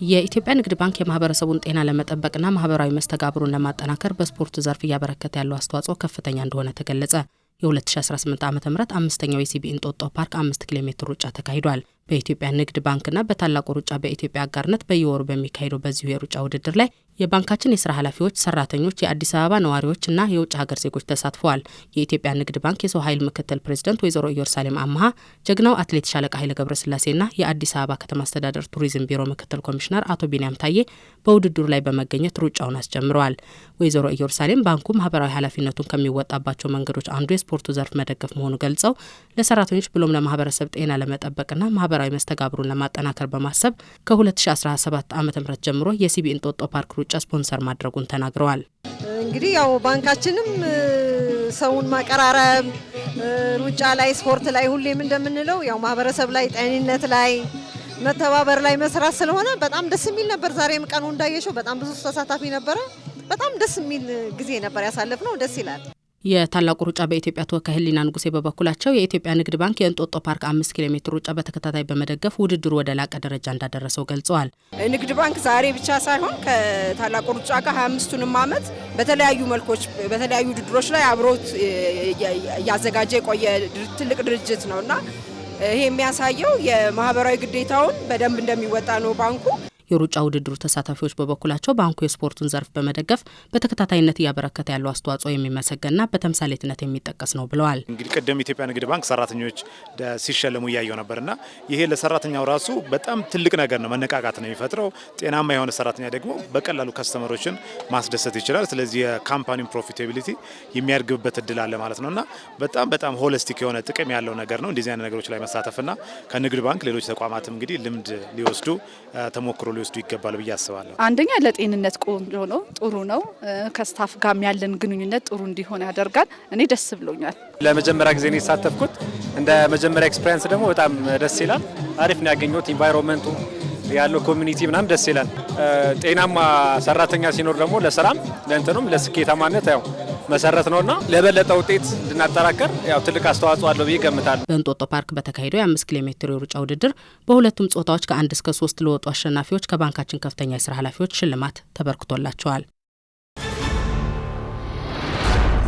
የኢትዮጵያ ንግድ ባንክ የማህበረሰቡን ጤና ለመጠበቅና ማህበራዊ መስተጋብሩን ለማጠናከር በስፖርት ዘርፍ እያበረከተ ያለው አስተዋጽኦ ከፍተኛ እንደሆነ ተገለጸ። የ2018 ዓ.ም አምስተኛው የሲቢ እንጦጦ ፓርክ 5 ኪሎ ሜትር ሩጫ ተካሂዷል። በኢትዮጵያ ንግድ ባንክና በታላቁ ሩጫ በኢትዮጵያ አጋርነት በየወሩ በሚካሄደው በዚሁ የሩጫ ውድድር ላይ የባንካችን የስራ ኃላፊዎች፣ ሰራተኞች፣ የአዲስ አበባ ነዋሪዎችና የውጭ ሀገር ዜጎች ተሳትፈዋል። የኢትዮጵያ ንግድ ባንክ የሰው ኃይል ምክትል ፕሬዚደንት ወይዘሮ ኢየሩሳሌም አማሃ፣ ጀግናው አትሌት ሻለቃ ኃይለ ገብረስላሴና የአዲስ አበባ ከተማ አስተዳደር ቱሪዝም ቢሮ ምክትል ኮሚሽነር አቶ ቢንያም ታዬ በውድድሩ ላይ በመገኘት ሩጫውን አስጀምረዋል። ወይዘሮ ኢየሩሳሌም ባንኩ ማህበራዊ ኃላፊነቱን ከሚወጣባቸው መንገዶች አንዱ የስፖርቱ ዘርፍ መደገፍ መሆኑ ገልጸው ለሰራተኞች ብሎም ለማህበረሰብ ጤና ለመጠበቅና ማህበራዊ መስተጋብሩን ለማጠናከር በማሰብ ከ2017 ዓ.ም ጀምሮ የሲቢ እንጦጦ ፓርክ ሩጫ ስፖንሰር ማድረጉን ተናግረዋል። እንግዲህ ያው ባንካችንም ሰውን ማቀራረብ ሩጫ ላይ ስፖርት ላይ ሁሌም እንደምንለው ያው ማህበረሰብ ላይ ጤንነት ላይ መተባበር ላይ መስራት ስለሆነ በጣም ደስ የሚል ነበር። ዛሬም ቀኑ እንዳየሽው በጣም ብዙ ተሳታፊ ነበረ። በጣም ደስ የሚል ጊዜ ነበር ያሳለፍነው። ደስ ይላል። የታላቁ ሩጫ በኢትዮጵያ ተወካይ ህሊና ንጉሴ በበኩላቸው የኢትዮጵያ ንግድ ባንክ የእንጦጦ ፓርክ 5 ኪሎ ሜትር ሩጫ በተከታታይ በመደገፍ ውድድሩ ወደ ላቀ ደረጃ እንዳደረሰው ገልጸዋል። ንግድ ባንክ ዛሬ ብቻ ሳይሆን ከታላቁ ሩጫ ጋር 25ቱንም ዓመት በተለያዩ መልኮች በተለያዩ ውድድሮች ላይ አብሮት እያዘጋጀ የቆየ ትልቅ ድርጅት ነውና ይሄ የሚያሳየው የማህበራዊ ግዴታውን በደንብ እንደሚወጣ ነው ባንኩ። የሩጫ ውድድሩ ተሳታፊዎች በበኩላቸው ባንኩ የስፖርቱን ዘርፍ በመደገፍ በተከታታይነት እያበረከተ ያለው አስተዋጽኦ የሚመሰገንና በተምሳሌትነት የሚጠቀስ ነው ብለዋል። እንግዲህ ቀደም ኢትዮጵያ ንግድ ባንክ ሰራተኞች ሲሸለሙ እያየው ነበርና ይሄ ለሰራተኛው ራሱ በጣም ትልቅ ነገር ነው፣ መነቃቃት ነው የሚፈጥረው። ጤናማ የሆነ ሰራተኛ ደግሞ በቀላሉ ከስተመሮችን ማስደሰት ይችላል። ስለዚህ የካምፓኒው ፕሮፊታቢሊቲ የሚያድግበት እድል አለ ማለት ነውና በጣም ሆሊስቲክ የሆነ ጥቅም ያለው ነገር ነው እንደዚህ አይነት ነገሮች ላይ መሳተፍና ከንግድ ባንክ ሌሎች ተቋማትም እንግዲህ ልምድ ሊወስዱ ተሞክሮ ሊወስዱ ይገባል ብዬ አስባለሁ። አንደኛ ለጤንነት ቆንጆ ነው፣ ጥሩ ነው። ከስታፍ ጋር ያለን ግንኙነት ጥሩ እንዲሆን ያደርጋል። እኔ ደስ ብሎኛል። ለመጀመሪያ ጊዜ ነው የተሳተፍኩት። እንደ መጀመሪያ ኤክስፒሪየንስ ደግሞ በጣም ደስ ይላል። አሪፍ ነው ያገኘሁት። ኢንቫይሮንመንቱ ያለው ኮሚኒቲ ምናምን ደስ ይላል። ጤናማ ሰራተኛ ሲኖር ደግሞ ለስራም ለእንተኑም ለስኬታማነት ያው መሰረት ነውና ለበለጠ ውጤት እንድናጠራከር ያው ትልቅ አስተዋጽኦ አለው ብዬ ገምታለሁ። በእንጦጦ ፓርክ በተካሄደው የ5 ኪሎ ሜትር የሩጫ ውድድር በሁለቱም ጾታዎች ከ1 እስከ 3 ለወጡ አሸናፊዎች ከባንካችን ከፍተኛ የስራ ኃላፊዎች ሽልማት ተበርክቶላቸዋል።